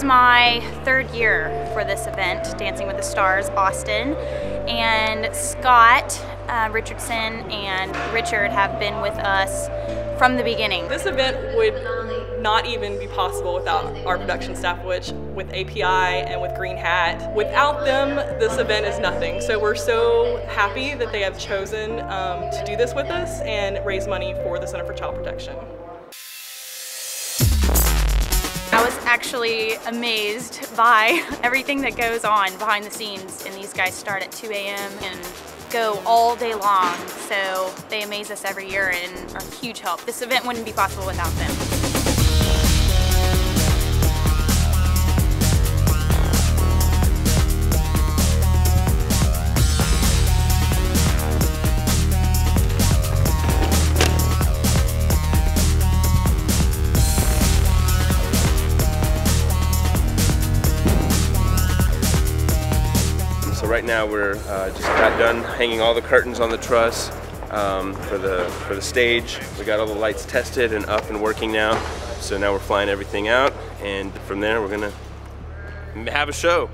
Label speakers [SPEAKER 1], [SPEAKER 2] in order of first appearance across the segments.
[SPEAKER 1] my third year for this event, Dancing with the Stars Austin, and Scott Richardson and Richard have been with us from the beginning.
[SPEAKER 2] This event would not even be possible without our production staff, which with API and with Green Hat. Without them, this event is nothing. So we're so happy that they have chosen to do this with us and raise money for the Center for Child Protection.
[SPEAKER 1] I was actually amazed by everything that goes on behind the scenes, and these guys start at 2 a.m. and go all day long, so they amaze us every year and are a huge help. This event wouldn't be possible without them.
[SPEAKER 3] So right now we're just got done hanging all the curtains on the truss for the stage. We got all the lights tested and up and working now. So now we're flying everything out, and from there we're gonna have a show.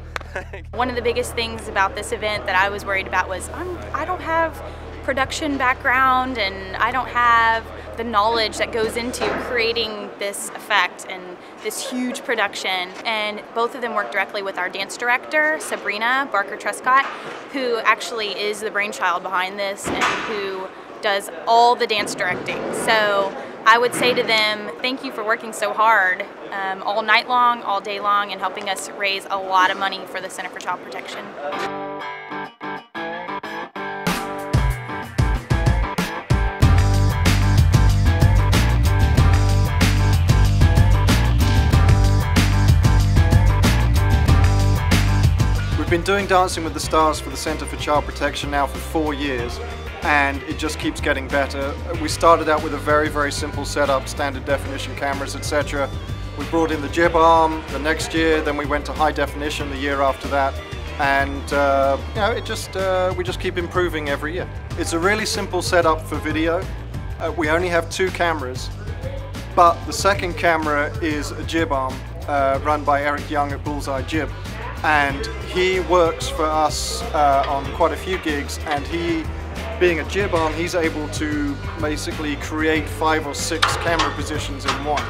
[SPEAKER 1] One of the biggest things about this event that I was worried about was I don't have production background and I don't have the knowledge that goes into creating this effect and this huge production. And both of them work directly with our dance director, Sabrina Barker-Truscott, who actually is the brainchild behind this and who does all the dance directing. So I would say to them, thank you for working so hard all night long, all day long, and helping us raise a lot of money for the Center for Child Protection.
[SPEAKER 4] We've been doing Dancing with the Stars for the Center for Child Protection now for 4 years, and it just keeps getting better. We started out with a very, very simple setup, standard definition cameras, etc. We brought in the jib arm the next year, then we went to high definition the year after that, and you know, we just keep improving every year. It's a really simple setup for video. We only have 2 cameras, but the second camera is a jib arm run by Eric Young at Bullseye Jib. And he works for us on quite a few gigs, and he, being a jib arm, he's able to basically create 5 or 6 camera positions in one,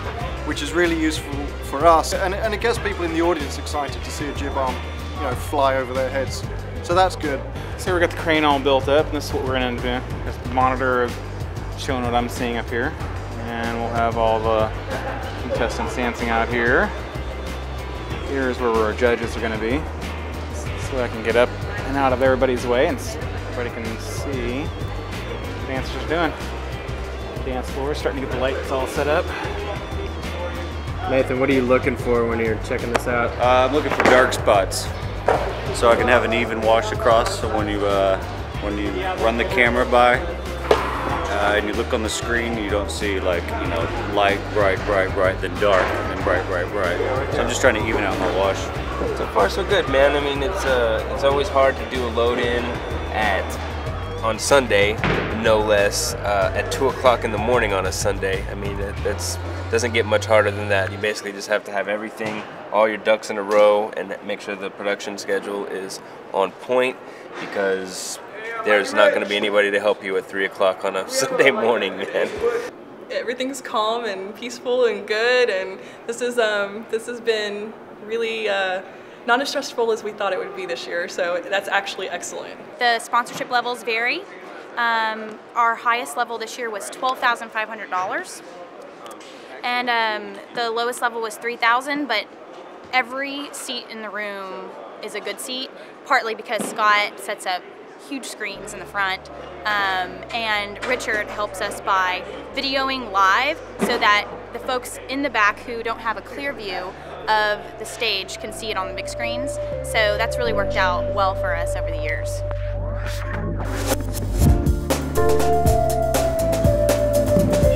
[SPEAKER 4] which is really useful for us, and it gets people in the audience excited to see a jib arm, you know, fly over their heads. So that's good.
[SPEAKER 5] So we got the crane all built up, and this is what we're going to do. Just the monitor showing what I'm seeing up here, and we'll have all the contestants dancing out here. Here's where our judges are going to be, so I can get up and out of everybody's way and everybody can see what the dancers are doing. Dance floor, starting to get the lights all set up.
[SPEAKER 6] Nathan, what are you looking for when you're checking this out?
[SPEAKER 7] I'm looking for dark spots, so I can have an even wash across. So when you run the camera by and you look on the screen, you don't see, like, you know, light, bright, then dark, and then bright. So I'm just trying to even out my wash.
[SPEAKER 3] So far so good, man. I mean, it's always hard to do a load in on Sunday, no less, at 2 o'clock in the morning on a Sunday. I mean, that's doesn't get much harder than that. You basically just have to have everything, all your ducks in a row, and make sure the production schedule is on point, because there's not going to be anybody to help you at 3 o'clock on a Sunday morning, man.
[SPEAKER 2] Everything's calm and peaceful and good, and this has been really not as stressful as we thought it would be this year, so that's actually excellent.
[SPEAKER 1] The sponsorship levels vary. Our highest level this year was $12,500, and the lowest level was $3,000, but every seat in the room is a good seat, partly because Scott sets up huge screens in the front, and Richard helps us by videoing live so that the folks in the back who don't have a clear view of the stage can see it on the big screens. So that's really worked out well for us over the years.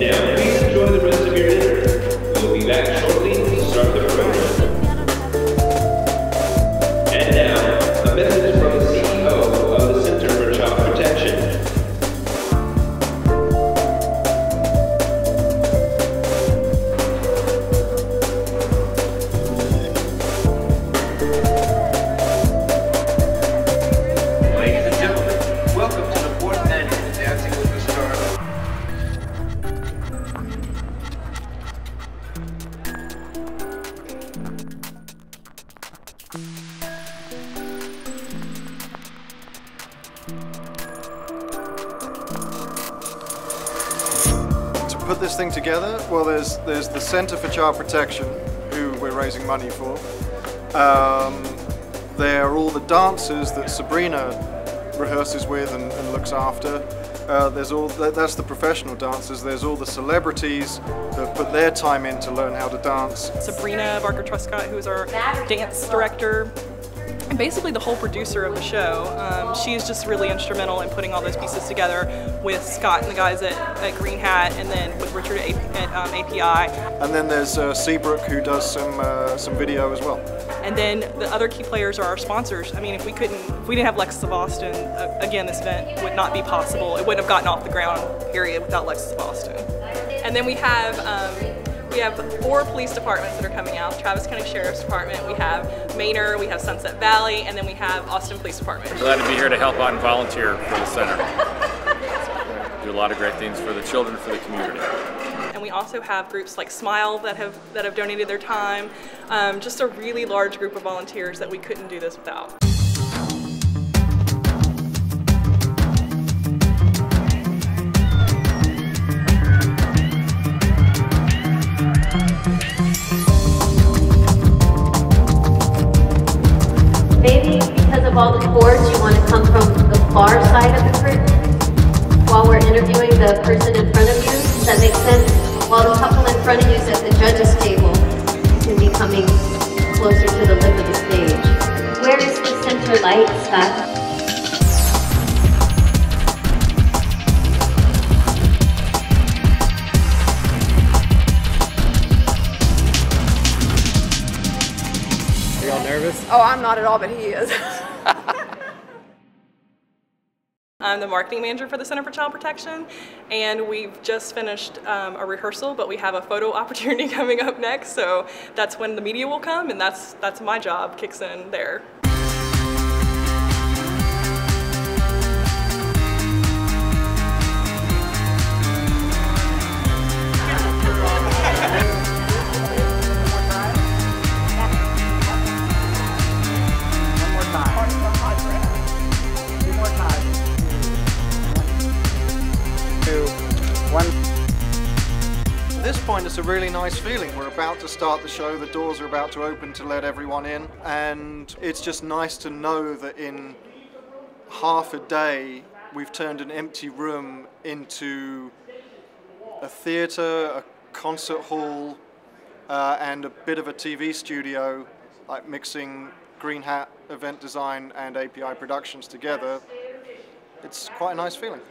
[SPEAKER 8] Now, please enjoy the rest of your dinner. We'll be back shortly to start the program. And now, a message from the CEO of the Center for Child Protection.
[SPEAKER 4] put this thing together? Well, there's the Center for Child Protection, who we're raising money for. There are all the dancers that Sabrina rehearses with and looks after. That's the professional dancers. There's all the celebrities that put their time in to learn how to dance.
[SPEAKER 2] Sabrina Barker-Truscott, who's our dance director, and basically the whole producer of the show. She is just really instrumental in putting all those pieces together with Scott and the guys at Green Hat, and then with Richard at API.
[SPEAKER 4] And then there's Seabrook, who does some video as well.
[SPEAKER 2] And then the other key players are our sponsors. I mean, if we didn't have Lexus of Austin, again, this event would not be possible. It wouldn't have gotten off the ground, period, without Lexus of Austin. And then we have 4 police departments that are coming out. Travis County Sheriff's Department, we have Manor, we have Sunset Valley, and then we have Austin Police Department.
[SPEAKER 9] We're glad to be here to help out and volunteer for the center. Do a lot of great things for the children, for the community.
[SPEAKER 2] And we also have groups like Smile that have donated their time. Just a really large group of volunteers that we couldn't do this without.
[SPEAKER 10] Maybe because of all the cords, you want to come from the far side of the curtain while we're interviewing the person in front of you. Does that make sense? While the couple in front of you is at the judges' table, you can be coming closer to the lip of the stage. Where is the center light, Scott?
[SPEAKER 6] Are y'all nervous?
[SPEAKER 11] Oh, I'm not at all, but he is.
[SPEAKER 2] I'm the marketing manager for the Center for Child Protection, and we've just finished a rehearsal, but we have a photo opportunity coming up next, so that's when the media will come, and that's my job, kicks in there.
[SPEAKER 4] At this point, it's a really nice feeling. We're about to start the show, the doors are about to open to let everyone in, and it's just nice to know that in half a day we've turned an empty room into a theatre, a concert hall, and a bit of a TV studio, like mixing Green Hat event design and API Productions together. It's quite a nice feeling.